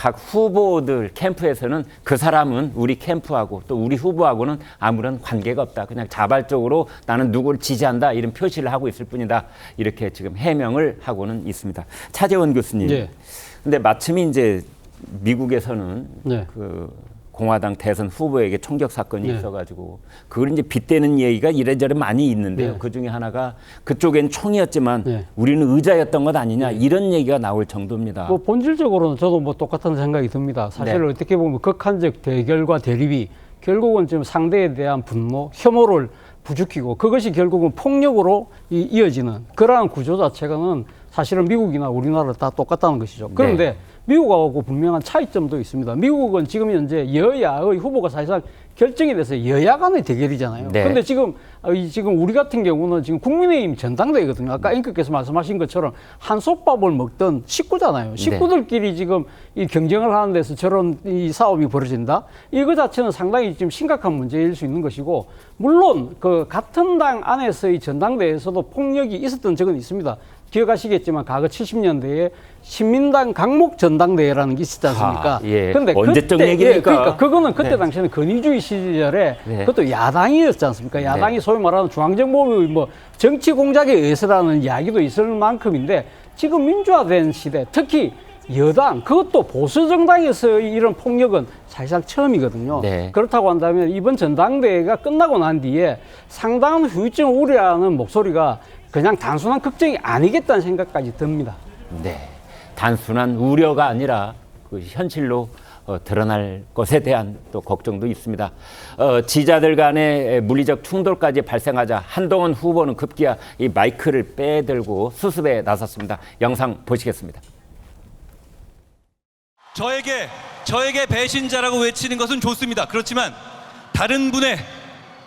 각 후보들 캠프에서는 그 사람은 우리 캠프하고 또 우리 후보하고는 아무런 관계가 없다. 그냥 자발적으로 나는 누구를 지지한다 이런 표시를 하고 있을 뿐이다. 이렇게 지금 해명을 하고는 있습니다. 차재원 교수님. 예. 근데 마침 이제 미국에서는 네. 그 공화당 대선 후보에게 총격 사건이 네. 있어가지고 그걸 이제 빗대는 얘기가 이래저래 많이 있는데요. 네. 그 중에 하나가 그쪽엔 총이었지만 네. 우리는 의자였던 것 아니냐 이런 얘기가 나올 정도입니다. 뭐 본질적으로는 저도 뭐 똑같은 생각이 듭니다. 사실 네. 어떻게 보면 극한적 대결과 대립이 결국은 지금 상대에 대한 분노, 혐오를 부추기고 그것이 결국은 폭력으로 이어지는 그러한 구조 자체가는 사실은 미국이나 우리나라 다 똑같다는 것이죠. 그런데 네. 미국하고 분명한 차이점도 있습니다. 미국은 지금 현재 여야의 후보가 사실상 결정이 돼서 여야 간의 대결이잖아요. 네. 그런데 지금 우리 같은 경우는 지금 국민의힘 전당대회거든요. 아까 앵커께서 말씀하신 것처럼 한솥밥을 먹던 식구잖아요. 식구들끼리 지금 이 경쟁을 하는 데서 저런 이 사업이 벌어진다? 이거 자체는 상당히 지금 심각한 문제일 수 있는 것이고, 물론 그 같은 당 안에서의 전당대회에서도 폭력이 있었던 적은 있습니다. 기억하시겠지만 과거 70년대에 신민당 강목 전당대회라는 게 있었지 않습니까? 예. 근데 언제적 그때, 얘기입니까? 예, 그러니까 그거는 그때 네. 당시에는 건의주의 시절에 네. 그것도 야당이었지 않습니까? 야당이 네. 소위 말하는 중앙정부의 뭐 정치 공작에 의해서라는 이야기도 있을 만큼인데, 지금 민주화된 시대, 특히 여당, 그것도 보수 정당에서의 이런 폭력은 사실상 처음이거든요. 네. 그렇다고 한다면 이번 전당대회가 끝나고 난 뒤에 상당한 후유증을 우려하는 목소리가 그냥 단순한 걱정이 아니겠다는 생각까지 듭니다. 네, 단순한 우려가 아니라 그 현실로 드러날 것에 대한 또 걱정도 있습니다. 지지자들 간의 물리적 충돌까지 발생하자 한동훈 후보는 급기야 이 마이크를 빼들고 수습에 나섰습니다. 영상 보시겠습니다. 저에게 배신자라고 외치는 것은 좋습니다. 그렇지만 다른 분의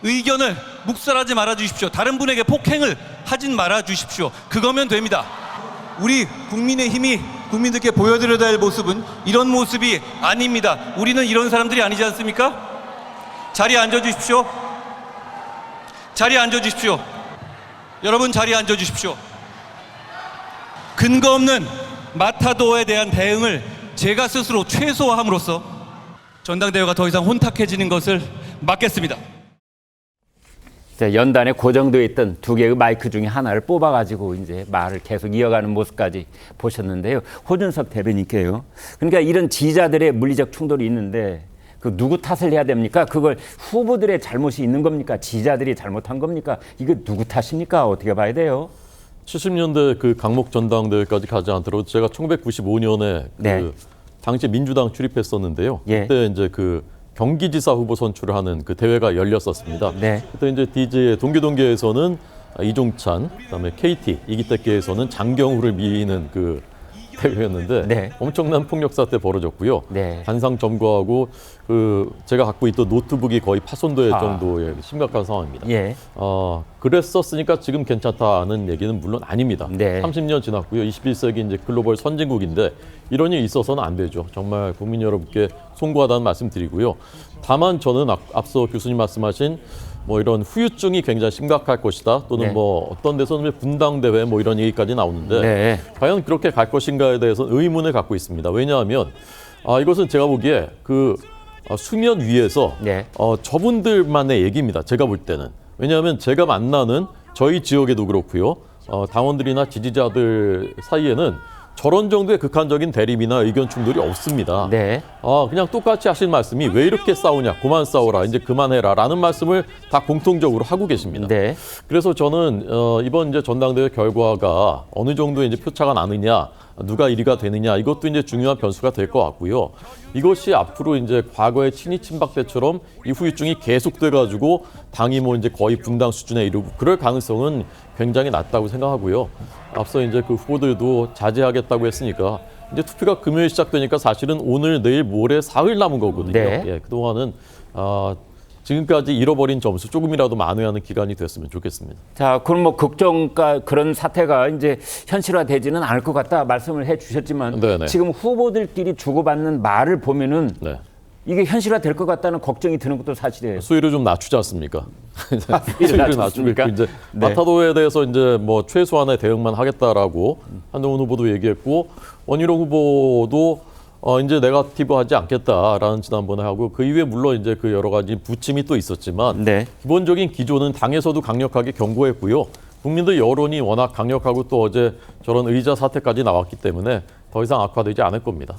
의견을 묵살하지 말아 주십시오. 다른 분에게 폭행을 하진 말아 주십시오. 그거면 됩니다. 우리 국민의힘이 국민들께 보여드려야 할 모습은 이런 모습이 아닙니다. 우리는 이런 사람들이 아니지 않습니까? 자리에 앉아 주십시오. 자리에 앉아 주십시오. 여러분 자리에 앉아 주십시오. 근거 없는 마타도어에 대한 대응을 제가 스스로 최소화함으로써 전당대회가 더 이상 혼탁해지는 것을 막겠습니다. 연단에 고정되어 있던 두 개의 마이크 중에 하나를 뽑아가지고 이제 말을 계속 이어가는 모습까지 보셨는데요. 호준석 대변인께요. 그러니까 이런 지지자들의 물리적 충돌이 있는데 그 누구 탓을 해야 됩니까? 그걸 후보들의 잘못이 있는 겁니까? 지지자들이 잘못한 겁니까? 이거 누구 탓입니까? 어떻게 봐야 돼요? 70년대 그 강목 전당대회까지 가지 않더라도 제가 1995년에 네. 그 당시 민주당 출입했었는데요. 예. 그때 이제 그 경기지사 후보 선출을 하는 그 대회가 열렸었습니다. 네. 그때 이제 DJ 동계동계에서는 이종찬, 그다음에 KT 이기태계에서는 장경우를 미는 그 대회였는데 네. 엄청난 폭력 사태 벌어졌고요. 네. 단상 점거하고 그 제가 갖고 있던 노트북이 거의 파손될 정도의 심각한 상황입니다. 예. 그랬었으니까 지금 괜찮다는 얘기는 물론 아닙니다. 네. 30년 지났고요. 21세기 이제 글로벌 선진국인데 이런 일이 있어서는 안 되죠. 정말 국민 여러분께 송구하다는 말씀드리고요. 다만 저는 앞서 교수님 말씀하신 뭐 이런 후유증이 굉장히 심각할 것이다. 또는 네. 뭐 어떤 데서는 분당대회 뭐 이런 얘기까지 나오는데 네. 과연 그렇게 갈 것인가에 대해서 의문을 갖고 있습니다. 왜냐하면 이것은 제가 보기에 그 수면 위에서 네. 저분들만의 얘기입니다. 제가 볼 때는. 왜냐하면 제가 만나는 저희 지역에도 그렇고요. 당원들이나 지지자들 사이에는 저런 정도의 극한적인 대립이나 의견 충돌이 없습니다. 네. 그냥 똑같이 하신 말씀이 왜 이렇게 싸우냐, 그만 싸워라, 이제 그만해라 라는 말씀을 다 공통적으로 하고 계십니다. 네. 그래서 저는 이번 이제 전당대회 결과가 어느 정도 이제 표차가 나느냐, 누가 1위가 되느냐, 이것도 이제 중요한 변수가 될 것 같고요. 이것이 앞으로 이제 과거의 친이 친박 때처럼 이 후유증이 계속돼 가지고 당이 뭐 이제 거의 분당 수준에 이르고 그럴 가능성은 굉장히 낮다고 생각하고요. 앞서 이제 그 후보들도 자제하겠다고 했으니까 이제 투표가 금요일 시작되니까 사실은 오늘, 내일, 모레 사흘 남은 거거든요. 네. 예, 그동안은 지금까지 잃어버린 점수 조금이라도 만회하는 기간이 됐으면 좋겠습니다. 자, 그럼 뭐 걱정과 그런 사태가 이제 현실화되지는 않을 것 같다 말씀을 해주셨지만 네네. 지금 후보들끼리 주고받는 말을 보면은 네. 이게 현실화될 것 같다는 걱정이 드는 것도 사실이에요. 수위를 좀 낮추지 않습니까? 수위를 낮추고 낮췄습니까? 있고 이제 네. 마타도에 대해서 이제 뭐 최소한의 대응만 하겠다라고 한동훈 후보도 얘기했고 원희룡 후보도 이제 네거티브하지 않겠다라는 지난번에 하고 그 이후에 물론 이제 그 여러 가지 부침이 또 있었지만 네. 기본적인 기조는 당에서도 강력하게 경고했고요. 국민들 여론이 워낙 강력하고 또 어제 저런 의자 사태까지 나왔기 때문에 더 이상 악화되지 않을 겁니다.